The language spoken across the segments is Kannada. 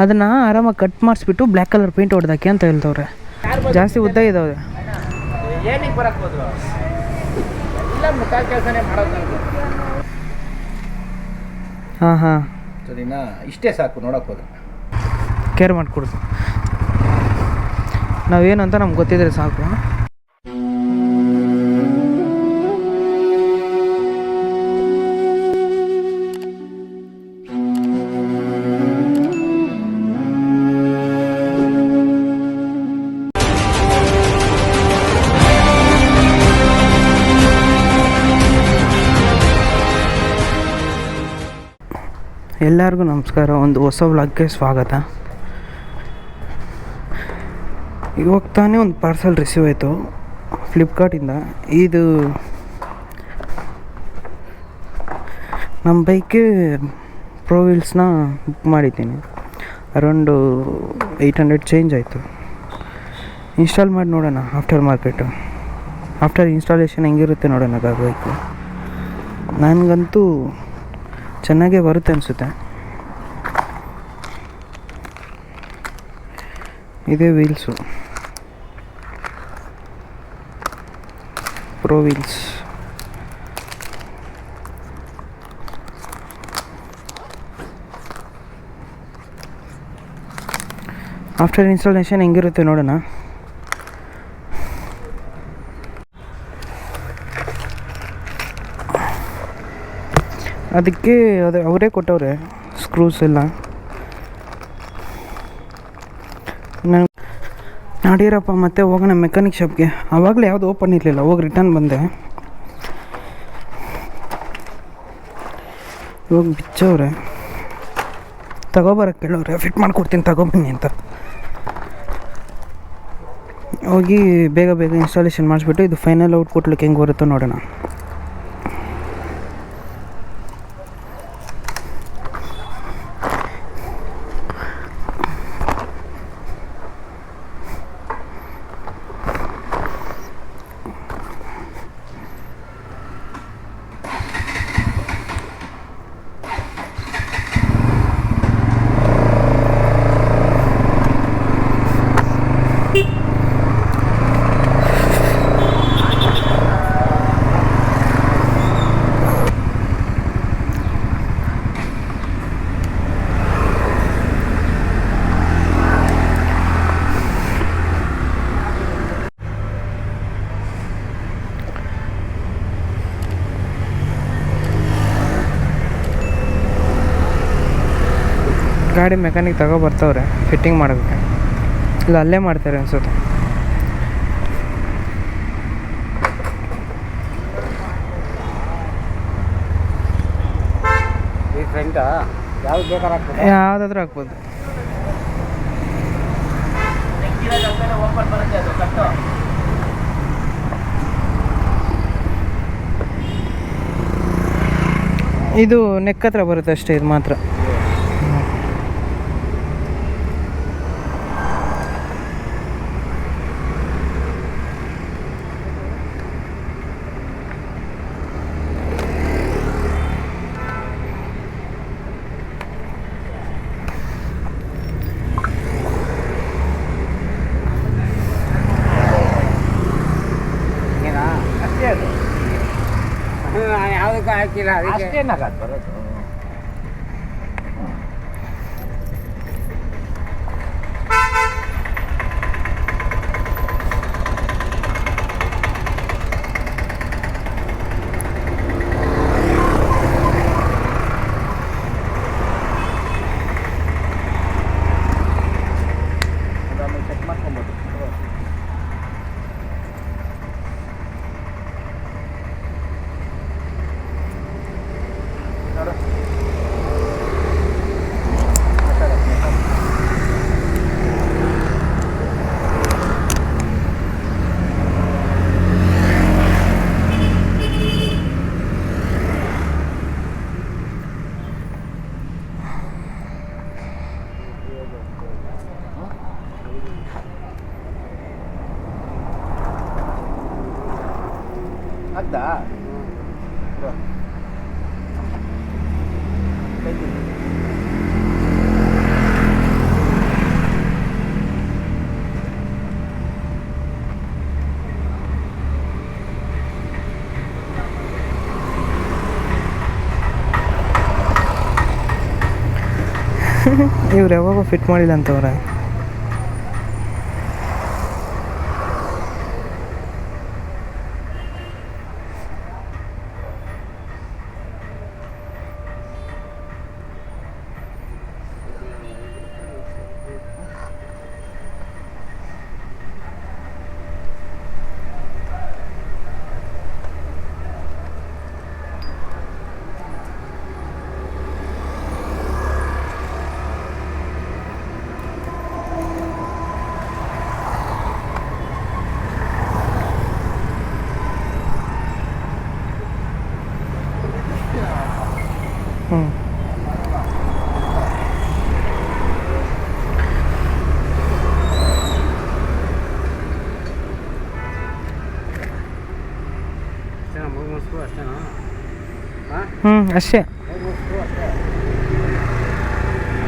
ಅದನ್ನು ಆರಾಮಾಗಿ ಕಟ್ ಮಾಡಿಸ್ಬಿಟ್ಟು ಬ್ಲ್ಯಾಕ್ ಕಲರ್ ಪೇಂಟ್ ಹೊಡೆದಾಕಿ ಅಂತ ಹೇಳ್ತವ್ರೆ. ಜಾಸ್ತಿ ಉದ್ದ ಇದ್ದಾವೆ. ಏನಕ್ಕೆ ಬರಕ್ಬೋದು ಇಲ್ಲ ಮುಖಾಲ್ ಕೆಲಸನೇ ಮಾಡೋದು. ಹಾಂ ಹಾಂ ಸರಿನಾ, ಇಷ್ಟೇ ಸಾಕು ನೋಡಕ್ಕೆ ಹೋದ್ರೆ ಕೇರ್ ಮಾಡಿಕೊಡ್ದು. ನಾವೇನು ಅಂತ ನಮ್ಗೆ ಗೊತ್ತಿದ್ರೆ ಸಾಕು. ಎಲ್ಲರಿಗೂ ನಮಸ್ಕಾರ, ಒಂದು ಹೊಸ ವ್ಲಾಗ್ಗೆ ಸ್ವಾಗತ. ಇವಾಗ ತಾನೇ ಒಂದು ಪಾರ್ಸಲ್ ರಿಸೀವ್ ಆಯಿತು ಫ್ಲಿಪ್ಕಾರ್ಟಿಂದ. ಇದು ನಮ್ಮ ಬೈಕ್ಗೆ ಪ್ರೋ ವೀಲ್ಸ್ನ ಬುಕ್ ಮಾಡಿದ್ದೀನಿ. ಅರೌಂಡು 800 ಚೇಂಜ್ ಆಯಿತು. ಇನ್ಸ್ಟಾಲ್ ಮಾಡಿ ನೋಡೋಣ ಆಫ್ಟರ್ ಇನ್ಸ್ಟಾಲೇಷನ್ ಹೆಂಗಿರುತ್ತೆ ನೋಡೋಣ ಬೈಕು. ನನಗಂತೂ ಚೆನ್ನಾಗೇ ಬರುತ್ತೆ ಅನಿಸುತ್ತೆ. ಇದೇ wheels, pro wheels. After installation ಹೆಂಗಿರುತ್ತೆ ನೋಡೋಣ. ಅದಕ್ಕೆ ಅವರೇ ಕೊಟ್ಟವ್ರೆ ಸ್ಕ್ರೂಸ್ ಎಲ್ಲ. ನಾಡಿರಪ್ಪ ಮತ್ತೆ ಹೋಗೋಣ ಮೆಕ್ಯಾನಿಕ್ ಶಾಪ್ಗೆ. ಆವಾಗಲೇ ಯಾವುದು ಓಪನ್ ಇರಲಿಲ್ಲ, ಹೋಗಿ ರಿಟರ್ನ್ ಬಂದೆ. ಇವಾಗ ಬಿಚ್ಚವ್ರೆ, ತಗೋಬರಕ್ಕೆ ಕೇಳವ್ರೆ, ಫಿಟ್ ಮಾಡಿಕೊಡ್ತೀನಿ ತಗೊಬನ್ನಿ ಅಂತ. ಹೋಗಿ ಬೇಗ ಇನ್ಸ್ಟಾಲೇಷನ್ ಮಾಡಿಸ್ಬಿಟ್ಟು ಇದು ಫೈನಲ್ ಔಟ್ಪುಟ್ ಲುಕ್ ಹೆಂಗೆ ಬರುತ್ತೋ ನೋಡೋಣ. ಗಾಡಿ ಮೆಕ್ಯಾನಿಕ್ ಬರ್ತಾವ್ರೆ ಫಿಟ್ಟಿಂಗ್ ಮಾಡೋದಕ್ಕೆ. ಇಲ್ಲ ಅಲ್ಲೇ ಮಾಡ್ತಾರೆ ಅನ್ಸುತ್ತೆ. ಯಾವುದಾದ್ರೂ ಹಾಕ್ಬೋದು. ಇದು ನೆಕ್ ಹತ್ರ ಬರುತ್ತೆ ಅಷ್ಟೇ, ಇದು ಮಾತ್ರ. ಯಾವುದಕ್ಕೂ ಹಾಕಿಲ್ಲ, ಅದಕ್ಕೆ ಬರೋದು. ಚೆಕ್ ಮಾಡ್ಕೊಬೋದು. ಆಗ್ತಾ ಇವ್ರು ಯಾವಾಗ ಫಿಟ್ ಮಾಡಿಲ್ಲ ಅಂತವ್ರೆ. ಹ್ಞೂ ಅಷ್ಟೇನಾ? ಅಷ್ಟೇ. ಅಷ್ಟೇ.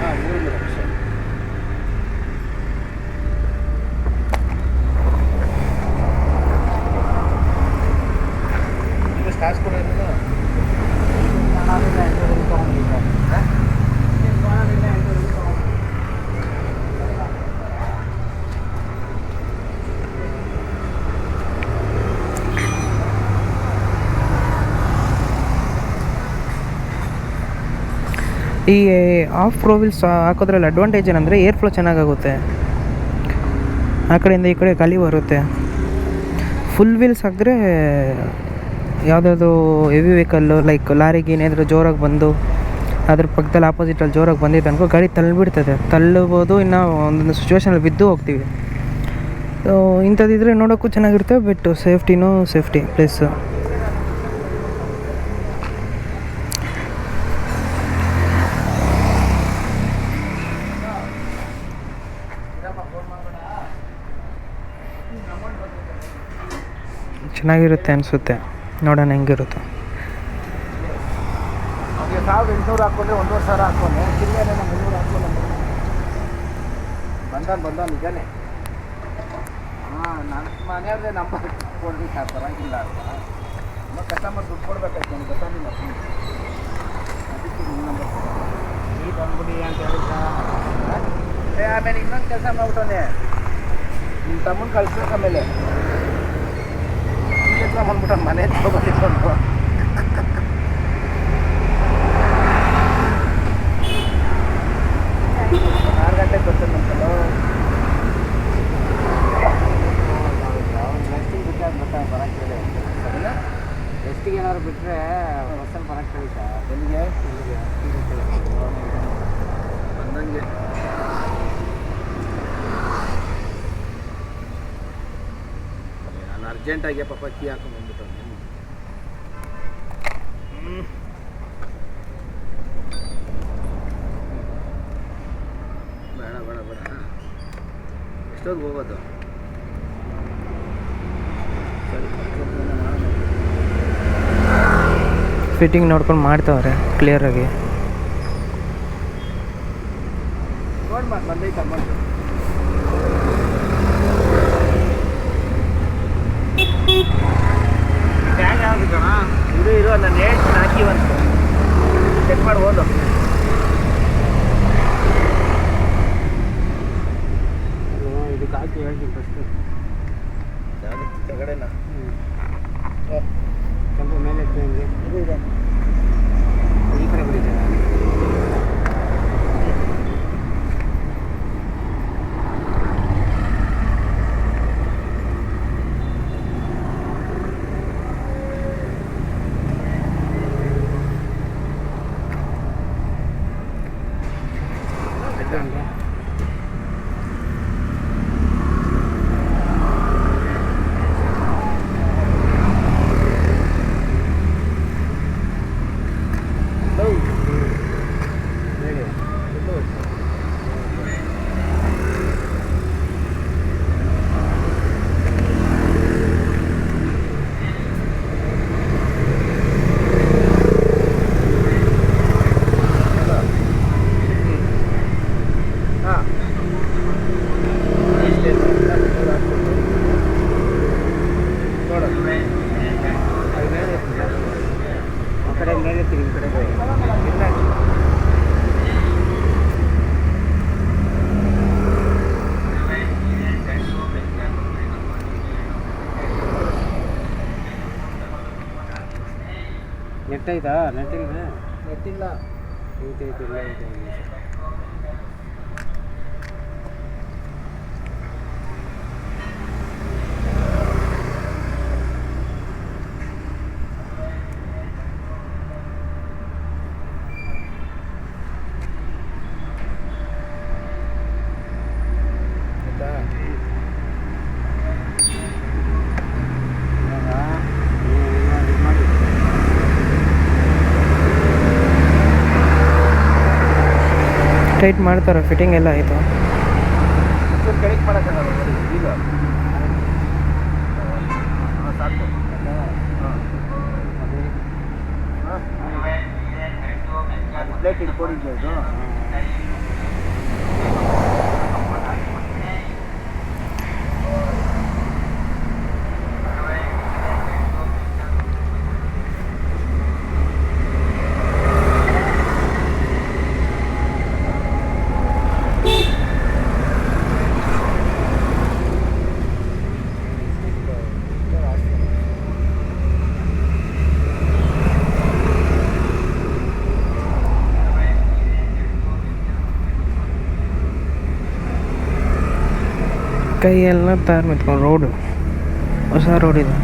ಹಾಂ, 3 ಲಕ್ಷ. ಕಾಸು ಕೊಡೋದು ಈ ಆಫ್ ಪ್ರೋ ವೀಲ್ಸ್ ಹಾಕೋದ್ರಲ್ಲಿ ಅಡ್ವಾಂಟೇಜ್ ಏನಂದರೆ ಏರ್ ಫ್ಲೋ ಚೆನ್ನಾಗಾಗುತ್ತೆ, ಆ ಕಡೆಯಿಂದ ಈ ಕಡೆ ಗಾಳಿ ಬರುತ್ತೆ. ಫುಲ್ ವೀಲ್ಸ್ ಹಾಕಿದ್ರೆ ಯಾವುದಾದ್ರು ಹೆವಿ ವೆಹಿಕಲ್ಲು ಲೈಕ್ ಲಾರಿಗೆ ಏನಾದರೂ ಜೋರಾಗಿ ಬಂದು ಅದ್ರ ಪಕ್ಕದಲ್ಲಿ ಆಪೋಸಿಟಲ್ಲಿ ಜೋರಾಗಿ ಬಂದಿತ್ತು ಅನ್ಕೋ, ಗಾಡಿ ತಳ್ಳಿಬಿಡ್ತದೆ, ತಳ್ಳಬೋದು. ಇನ್ನು ಒಂದೊಂದು ಸಿಚುವೇಷನಲ್ಲಿ ಬಿದ್ದು ಹೋಗ್ತೀವಿ. ಸೊ ಇಂಥದ್ದಿದ್ರೆ ನೋಡೋಕ್ಕೂ ಚೆನ್ನಾಗಿರುತ್ತೆ, ಬಟ್ ಸೇಫ್ಟಿನೂ ಸೇಫ್ಟಿ ಪ್ಲಸ್ ಚೆನ್ನಾಗಿರುತ್ತೆ ಅನಿಸುತ್ತೆ. ನೋಡೋಣ ಹೆಂಗಿರುತ್ತೆ. 1800 ಹಾಕ್ಕೊಂಡ್ರೆ 1,500 ಹಾಕ್ಕೊಂಡೆ ಚಿಲ್ಲರೆ 300 ಹಾಕ್ಕೊಂಡು ಬಂದ ನಿಜನೇ. ಹಾಂ, ನನ್ನ ಮನೆಯವ್ರದ್ದೇ ನಂಬರ್ ಕೊಡ್ಲಿಕ್ಕೆ ಬರೋಂಗಿಲ್ಲ ಅಂತ ನಮ್ಮ ಕಸ್ಟಮರ್ ದುಡ್ಡು ಕೊಡ್ಬೇಕಾಯ್ತು, ನನಗೆ ಗೊತ್ತಾಗಿಲ್ಲ. ಅದಕ್ಕೆ ನಿಮ್ಮ ನಂಬರ್ ಈ ಬಂದ್ಬಿಡಿ ಅಂತ ಹೇಳಿದ್ದ. ಆಮೇಲೆ ಇನ್ನೊಂದು ಕೆಲಸ ಮಾಡ್ಬಿಟ್ಟೆ, ನಿಮ್ಮ ತಮ್ಮನ ಕಳ್ಸ್ಬೇಕು. ಆಮೇಲೆ ಈ ಕೆಲಸ ಬಂದ್ಬಿಟ್ಟು ಮನೆ ತಗೊಂಡಿದ್ದು 6 ಗಂಟೆಗೆ ಬರ್ತಾರೆ ನಮ್ಮಲ್ಲ. ರೆಸ್ಟಿಗೆ ಬಿಟ್ಟರೆ ಅದು ಬರೋಕ್ಕೆ ಹೇಳಿ ಸರಿನಾ? ರೆಸ್ಟಿಗೆ ಏನಾದ್ರು ಬಿಟ್ಟರೆ ಬಸ್ಸಲ್ಲಿ ಬರೋಕ್ಕೆ ಹೇಳಿ ಸರ್. ಎಲ್ಲಿಗೆ ಬಂದಂಗೆ ನಾನು ಅರ್ಜೆಂಟಾಗಿ ಪಾಪ ಕೀ ಹಾಕೊಂಡು ಬಂದ್ಬಿಟ್ಟು ಬೇಡ ಎಷ್ಟೊತ್ತು ಹೋಗೋದು? ಫಿಟ್ಟಿಂಗ್ ನೋಡ್ಕೊಂಡು ಮಾಡ್ತಾವ್ರೆ ಕ್ಲಿಯರಾಗಿ. ನೋಡಿ ಬಂದೈತೆ ಅಮೌಂಟ್. ಟ್ಯಾಗ್ ಯಾವುದು ಕಣ? ಇರು ನಾನು ಹೇಳ್ತೀನಿ, ಹಾಕಿ ಬಂತು ಚೆಕ್ ಮಾಡಿ ಹೋದು. ಇದಕ್ಕೆ ಹಾಕಿ ಹೇಳ್ತೀನಿ ಫಸ್ಟು. ಕೆಳಗಡೆನ ಸ್ವಲ್ಪ ಮೇಲೆ ಹೆಂಗೆ ಇದೆ ಈ ಕಡೆ ಬಿಡಿದೆ. ನೆಟ್ ಐತಾ ನೆಟ್ ಇಲ್ಲ ಐತೆ ಇಲ್ಲ ಐತೆ ಟೈಟ್ ಮಾಡ್ತಾರೆ, ಫಿಟ್ಟಿಂಗ್ ಎಲ್ಲ ಆಯಿತು. ಕರೆಕ್ಟ್ ಮಾಡೋಕ್ಕಾಗಲ್ಲ ಈಗ ಸಾಕು ಪ್ಲೇಟ್ ಇಟ್ಕೊಂಡಿದ್ದೆ ಇದು ಕೈ ಎಲ್ಲ ತಾರ್ ಮೆತ್ಕೊಂಡು ರೋಡು, ಹೊಸ ರೋಡ್ ಇದೆ.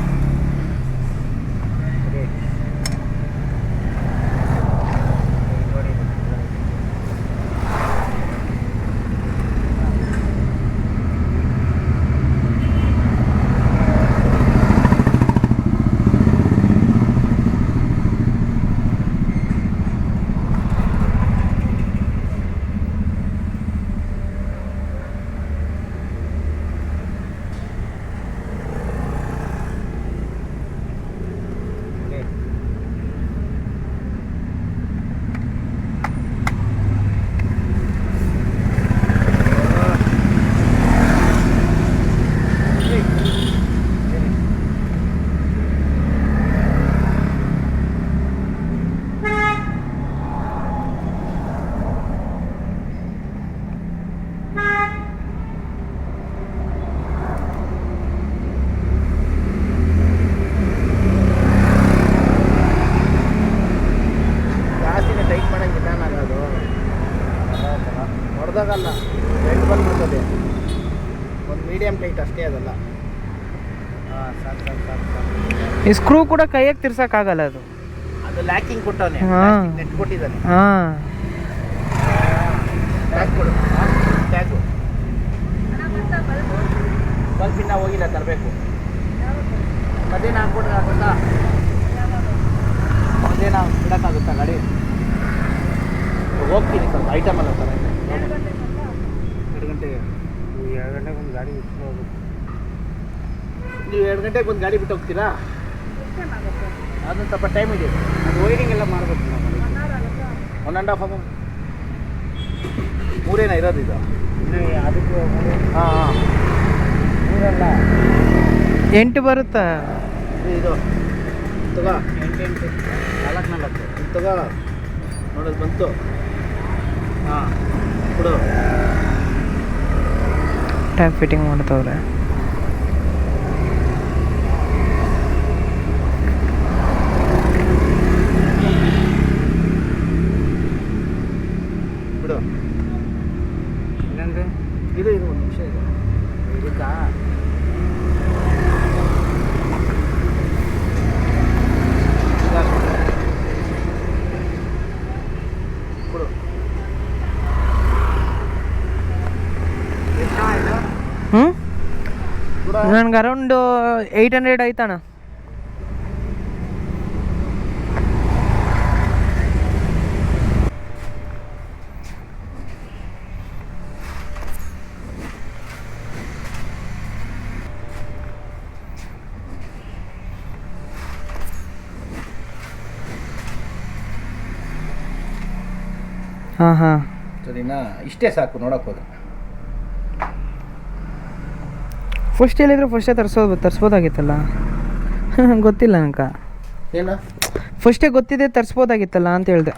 ಹೊಡೆದಾಗಲ್ಲ, ರೆಡ್ ಬಂದ್ಬಿಡ್ತದೆ. ಒಂದು ಮೀಡಿಯಮ್ ಟೈಟ್ ಅಷ್ಟೇ ಅದಲ್ಲ. ಹಾಂ ಸಾಕು. ಈ ಸ್ಕ್ರೂ ಕೂಡ ಕೈಯಾಗಿ ತಿರ್ಸೋಕ್ಕಾಗಲ್ಲ, ಅದು ಲ್ಯಾಕಿಂಗ್ ಕೊಟ್ಟವನೆ, ನೆಟ್ ಕೊಟ್ಟಿದ್ದಾನೆ. ಹಾಂ ಟ್ಯಾಗ್ ಕೊಡು, ಟ್ಯಾಗು ಬಲ್ಪ್ ಇನ್ನೂ ಹೋಗಿಲ್ಲ, ತರಬೇಕು. ಮಧ್ಯಾಹ್ನ ಹಾಕ್ಬಿಟ್ರೆ ಆಗುತ್ತಾ? ಮಧ್ಯಾಹ್ನ ಬಿಡೋಕ್ಕಾಗುತ್ತಾ ಗಾಡಿ? ಹೋಗ್ತೀನಿ ಸ್ವಲ್ಪ ಐಟಮ್ ಅಲ್ಲ ಸರ್. 2 ಗಂಟೆಗೆ ಒಂದು ಗಾಡಿ ಬಿಟ್ಟು ಹೋಗ್ಬೇಕು. ನೀವು 2 ಗಂಟೆಗೆ ಒಂದು ಗಾಡಿ ಬಿಟ್ಟು ಹೋಗ್ತೀರಾ? ಅದೊಂದು ಸ್ವಲ್ಪ ಟೈಮ್ ಇದೆ, ಅದು ವೈರಿಂಗ್ ಎಲ್ಲ ಮಾಡಬೇಕು. 1.5 hour. 3 ಇರೋದು ಇದು? ಅದಕ್ಕೆ ಹಾಂ 3 ಅಲ್ಲ 8 ಬರುತ್ತಾ ಇದು? ತಗೋ 8 4 ಇದು ತಗೋ, ನೋಡೋದು ಬಂತು. ಹಾಂ ಕೊಡು. ಟ್ಯಾಪ್ ಫಿಟ್ಟಿಂಗ್ ಮಾಡ್ತವ್ರೆ. ಬಿಡು. ಇನ್ನೊಂದು ಇದು 1 ನಿಮಿಷ ಇದೆ ಇದಕ್ಕಾ? ಕೊಡು. ನನಗೆ ಅರೌಂಡು 800 ಆಯ್ತಣ್ಣ. ಹಾಂ ಹಾಂ ಸರಿನಾ? ಇಷ್ಟೇ ಸಾಕು ನೋಡಕ್ಕೆ ಹೋದ್ರೆ. ಫಸ್ಟ್ ಹೇಳಿದ್ರೆ ಫಸ್ಟೇ ತರಿಸ್ಬೋದಾಗಿತ್ತಲ್ಲ. ಗೊತ್ತಿಲ್ಲ ನನಗೆ. ಏನು ಫಸ್ಟೇ ಗೊತ್ತಿದೆ ತರಿಸ್ಬೋದಾಗಿತ್ತಲ್ಲ ಅಂತ ಹೇಳಿದೆ.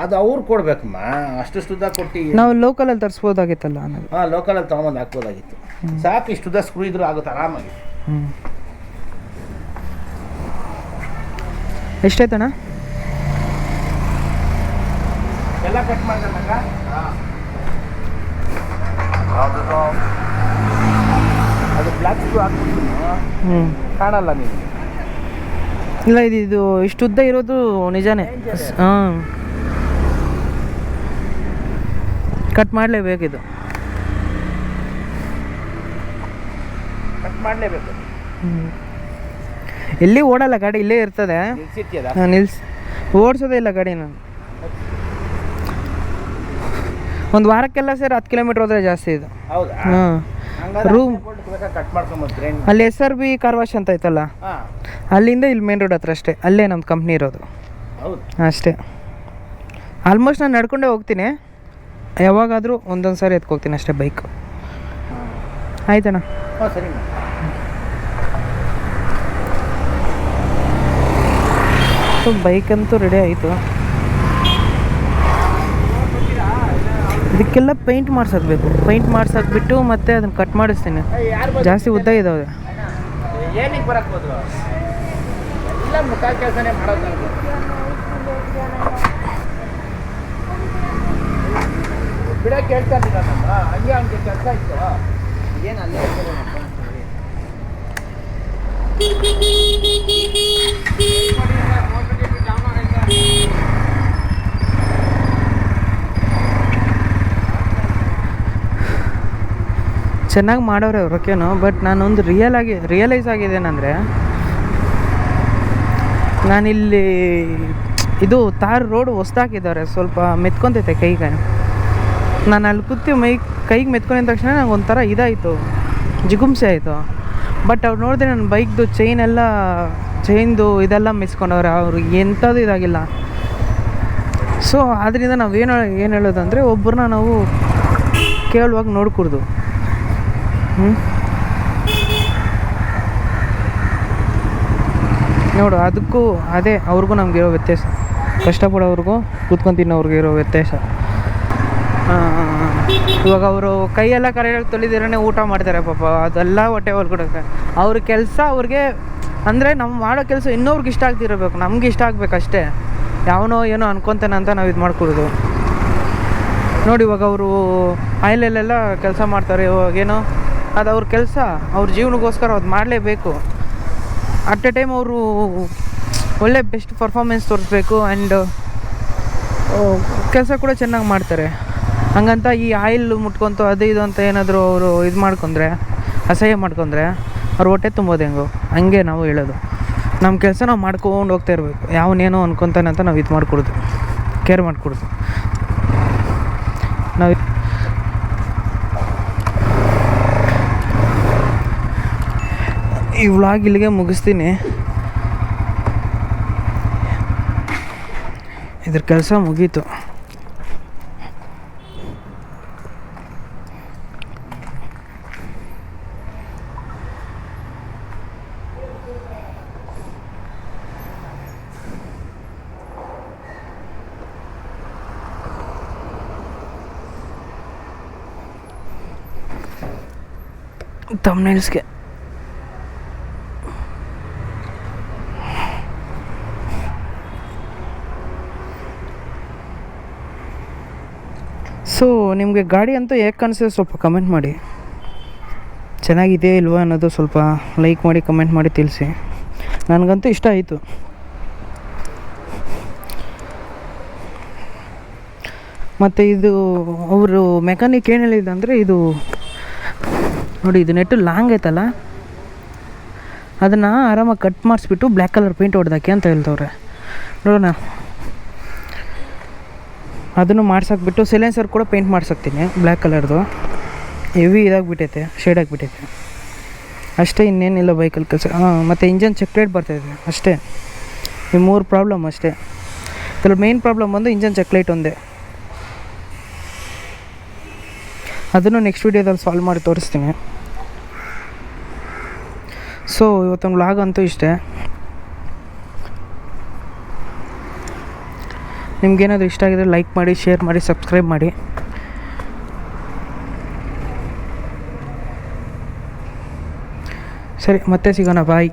ಅದು ಅವ್ರು ಕೊಡ್ಬೇಕಮ್ಮ, ಅಷ್ಟು ಉದ್ದ ಕೊಟ್ಟು. ನಾವು ಲೋಕಲಲ್ಲಿ ತರಿಸ್ಬೋದಾಗಿತ್ತಲ್ಲ ಅನ್ನೋದು. ಹಾಂ ಲೋಕಲಲ್ಲಿ ತೊಗೊಂಬಂದು ಹಾಕ್ಬೋದಾಗಿತ್ತು. ಸಾಕು, ಇಷ್ಟು ಉದ್ದ ಸ್ಕ್ರೂ ಇದ್ರೂ ಆಗುತ್ತೆ ಆರಾಮಾಗಿ. ಎಷ್ಟಾಯ್ತಣ್ಣ? ಎಲ್ಲ ಕಟ್ ಮಾಡ್ಕೊಂಡಾಗ ಅದು ಬ್ಲ್ಯಾಕ್ ಸ್ಕ್ರೂ ಹಾಕ್ಬಿಟ್ಟು ಹ್ಞೂ ಕಾಣಲ್ಲ ನೀವು. ಇಲ್ಲ ಇದು ಇಷ್ಟು ಉದ್ದ ಇರೋದು ನಿಜಾನೇ. ಹಾಂ, ಕಟ್ ಮಾಡಲೇಬೇಕಿದು. ಕಟ್ ಮಾಡಲೇಬೇಕು. ಎಲ್ಲಿ ಓಡಲ್ಲ ಗಾಡಿ, ಇಲ್ಲೇ ಇರ್ತದೆ. ನಿಲ್ಸಿರ್ತೀಯದ ಓಡಿಸೋದೇ ಇಲ್ಲ ಗಾಡಿ ನಾನು. ಒಂದು ವಾರಕ್ಕೆಲ್ಲ ಸೇರಿ 10 ಕಿಲೋಮೀಟ್ರ್ ಹೋದರೆ ಜಾಸ್ತಿ ಇದು. ಹೌದಾ? ಹಾಂ. ರೂಮ್ ಕಟ್ ಮಾಡ್ಕೊಂಬಂದ್ರೆ ಅಲ್ಲಿ SRB ಕಾರ್ ವಾಶ್ ಅಂತ ಐತಲ್ಲ, ಹಾಂ, ಅಲ್ಲಿಂದ ಇಲ್ಲಿ ಮೇನ್ ರೋಡ್ ಹತ್ರ ಅಷ್ಟೇ. ಅಲ್ಲೇ ನಮ್ಮ ಕಂಪ್ನಿ ಇರೋದು ಹೌದು ಅಷ್ಟೇ. ಆಲ್ಮೋಸ್ಟ್ ನಾನು ನಡ್ಕೊಂಡೇ ಹೋಗ್ತೀನಿ, ಯಾವಾಗಾದರೂ ಒಂದೊಂದು ಸಾರಿ ಎತ್ಕೋಗ್ತೀನಿ ಅಷ್ಟೇ ಬೈಕ್. ಆಯ್ತಣ್ಣ. ಹಾಂ ಸರಿ. ಬೈಕ್ ಅಂತೂ ರೆಡಿ ಆಯಿತು. ಇದಕ್ಕೆಲ್ಲ ಪೇಂಟ್ ಮಾಡ್ಸೋಕ್ಬೇಕು. ಪೇಂಟ್ ಮಾಡ್ಸೋಕ್ಬಿಟ್ಟು ಮತ್ತೆ ಅದನ್ನು ಕಟ್ ಮಾಡಿಸ್ತೀನಿ. ಜಾಸ್ತಿ ಉದ್ದ ಇದ್ದಾವೆ. ಏನಿಗೆ ಬರಕ್ಬೋದು ಎಲ್ಲ ಮುಖ ಕೆಲಸನೇ ಮಾಡೋದು. ಬಿಡಕ್ಕೆ ಹೇಳ್ತಾ ಇದ್ದೀರ ನಮ್ಮ ಹಂಗೆ ಹಂಗೆ ಕೆಲಸ ಇತ್ತು. ಏನು ಅಲ್ಲೇ ಚೆನ್ನಾಗಿ ಮಾಡೋರೆ ಅವ್ರಕ್ಕೇನು. ಬಟ್ ನಾನೊಂದು ರಿಯಲೈಸ್ ಆಗಿದ್ದೇನೆಂದರೆ, ನಾನಿಲ್ಲಿ ಇದು ತಾರ್ ರೋಡ್ ಹೊಸ್ದಾಕಿದ್ದಾರೆ, ಸ್ವಲ್ಪ ಮೆತ್ಕೊತೈತೆ ಕೈಗೆ. ನಾನು ಅಲ್ಲಿ ಕೂತು ಕೈಗೆ ಮೆತ್ಕೊಂಡಿದ ತಕ್ಷಣ ನಂಗೆ ಒಂಥರ ಇದಾಯಿತು, ಜಿಗುಮ್ಸೆ ಆಯಿತು. ಬಟ್ ಅವ್ರು ನೋಡಿದ್ರೆ ನನ್ನ ಬೈಕ್ದು ಚೈನ್ದು ಇದೆಲ್ಲ ಮೆಸ್ಕೊಂಡವ್ರೆ, ಅವರು ಎಂಥದ್ದು ಇದಾಗಿಲ್ಲ. ಸೊ ಆದ್ದರಿಂದ ನಾವೇನು ಹೇಳೋದಂದರೆ, ಒಬ್ಬರನ್ನ ನಾವು ಕೇವಲವಾಗಿ ನೋಡ್ಕೊಡ್ದು. ನೋಡು, ಅದಕ್ಕೂ ಅದೇ ಅವ್ರಿಗೂ ನಮಗಿರೋ ವ್ಯತ್ಯಾಸ, ಕಷ್ಟಪಡೋವ್ರಿಗೂ ಕೂತ್ಕೊಂಡು ತಿನ್ನೋವ್ರಿಗೂ ಇರೋ ವ್ಯತ್ಯಾಸ. ಇವಾಗ ಅವರು ಕೈಯೆಲ್ಲ ಕರೆಕ್ಟಾಗಿ ತೊಳಿದಿರೇ ಊಟ ಮಾಡ್ತಾರೆ ಪಾಪ, ಅದೆಲ್ಲ ಹೊಟ್ಟೆ ಹೊಲ್ಕೊಡೋಕೆ. ಅವ್ರ ಕೆಲಸ ಅವ್ರಿಗೆ ಅಂದರೆ, ನಾವು ಮಾಡೋ ಕೆಲಸ ಇನ್ನೊಬ್ರಿಗೆ ಇಷ್ಟ ಆಗ್ತಿರಬೇಕು, ನಮ್ಗೆ ಇಷ್ಟ ಆಗಬೇಕಷ್ಟೇ. ಯಾವನೋ ಏನೋ ಅನ್ಕೊತಾನೆ ಅಂತ ನಾವು ಇದು ಮಾಡ್ಕೊಡೋದು. ನೋಡಿ, ಇವಾಗ ಅವರು ಆಯಿಲಲ್ಲೆಲ್ಲ ಕೆಲಸ ಮಾಡ್ತಾರೆ, ಇವಾಗೇನೋ ಅದು ಅವ್ರ ಕೆಲಸ, ಅವ್ರ ಜೀವನಕ್ಕೋಸ್ಕರ ಅದು ಮಾಡಲೇಬೇಕು. ಅಟ್ ಎ ಟೈಮ್ ಅವರು ಒಳ್ಳೆ ಬೆಸ್ಟ್ ಪರ್ಫಾರ್ಮೆನ್ಸ್ ತೋರಿಸ್ಬೇಕು. ಆ್ಯಂಡ್ ಕೆಲಸ ಕೂಡ ಚೆನ್ನಾಗಿ ಮಾಡ್ತಾರೆ. ಹಂಗಂತ ಈ ಆಯಿಲ್ ಮುಟ್ಕೊತು ಅದು ಇದು ಅಂತ ಏನಾದರೂ ಅವರು ಇದು ಮಾಡ್ಕೊಂಡ್ರೆ, ಅಸಹ್ಯ ಮಾಡ್ಕೊಂಡ್ರೆ, ಅವ್ರ ಹೊಟ್ಟೆ ತುಂಬೋದು ಹೆಂಗೋ ಹಂಗೆ ನಾವು ಹೇಳೋದು. ನಮ್ಮ ಕೆಲಸ ನಾವು ಮಾಡ್ಕೊಂಡು ಹೋಗ್ತಾ ಇರಬೇಕು. ಯಾವನೇನೋ ಅನ್ಕೊತಾನೆ ಅಂತ ನಾವು ಇದು ಮಾಡಿಕೊಡೋದು, ಕೇರ್ ಮಾಡಿಕೊಡೋದು. ನಾವು ಈ ವ್ಲಾಗ್ ಇಲ್ಲಿಗೆ ಮುಗಿಸ್ತೀನಿ. ಇದ್ರ ಕೆಲಸ ಮುಗೀತು. ಥಂಬ್ನೇಲ್ಸ್ಗೆ ಸೊ ನಿಮಗೆ ಗಾಡಿ ಅಂತೂ ಹೇಗೆ ಕಾಣಿಸಿದೆ ಸ್ವಲ್ಪ ಕಮೆಂಟ್ ಮಾಡಿ. ಚೆನ್ನಾಗಿದೆ ಇಲ್ವಾ ಅನ್ನೋದು ಸ್ವಲ್ಪ ಲೈಕ್ ಮಾಡಿ ಕಮೆಂಟ್ ಮಾಡಿ ತಿಳಿಸಿ. ನನಗಂತೂ ಇಷ್ಟ ಆಯಿತು. ಮತ್ತು ಇದು ಅವರು ಮೆಕ್ಯಾನಿಕ್ ಏನು ಹೇಳಿದ ಅಂದರೆ, ಇದು ನೋಡಿ, ಇದು ನೆಟ್ಟು ಲಾಂಗ್ ಐತಲ್ಲ, ಅದನ್ನು ಆರಾಮಾಗಿ ಕಟ್ ಮಾಡಿಸ್ಬಿಟ್ಟು ಬ್ಲ್ಯಾಕ್ ಕಲರ್ ಪೇಂಟ್ ಹೊಡೆದಾಕಿ ಅಂತ ಹೇಳ್ತವ್ರೆ. ನೋಡೋಣ, ಅದನ್ನು ಮಾಡ್ಸಾಕ್ಬಿಟ್ಟು ಸೈಲೆನ್ಸರ್ ಕೂಡ ಪೇಂಟ್ ಮಾಡ್ಸಾಕ್ತೀನಿ ಬ್ಲ್ಯಾಕ್ ಕಲರ್ದು. ಹೆವಿ ಇದಾಗಿಬಿಟ್ಟೈತೆ, ಶೇಡ್ ಆಗಿಬಿಟ್ಟೈತೆ ಅಷ್ಟೇ, ಇನ್ನೇನಿಲ್ಲ ಬೈಕಲ್ಲಿ ಕೆಲಸ. ಮತ್ತು ಇಂಜನ್ ಚೆಕ್ ಲೈಟ್ ಬರ್ತಾಯಿದೆ ಅಷ್ಟೇ. ಈ 3 ಪ್ರಾಬ್ಲಮ್ ಅಷ್ಟೇ. ಇದ್ರ ಮೇನ್ ಪ್ರಾಬ್ಲಮ್ ಬಂದು ಇಂಜನ್ ಚೆಕ್ ಲೈಟ್ ಒಂದೇ. ಅದನ್ನು ನೆಕ್ಸ್ಟ್ ವೀಡಿಯೋದಲ್ಲಿ ಸಾಲ್ವ್ ಮಾಡಿ ತೋರಿಸ್ತೀನಿ. ಸೊ ಇವತ್ತೊಂದು ವ್ಲಾಗ್ ಅಂತೂ ಇಷ್ಟೇ. ನಿಮ್ಗೇನಾದರೂ ಇಷ್ಟ ಆಗಿದ್ರೆ ಲೈಕ್ ಮಾಡಿ, ಶೇರ್ ಮಾಡಿ, ಸಬ್ಸ್ಕ್ರೈಬ್ ಮಾಡಿ. ಸರಿ, ಮತ್ತೆ ಸಿಗೋಣ. ಬಾಯ್.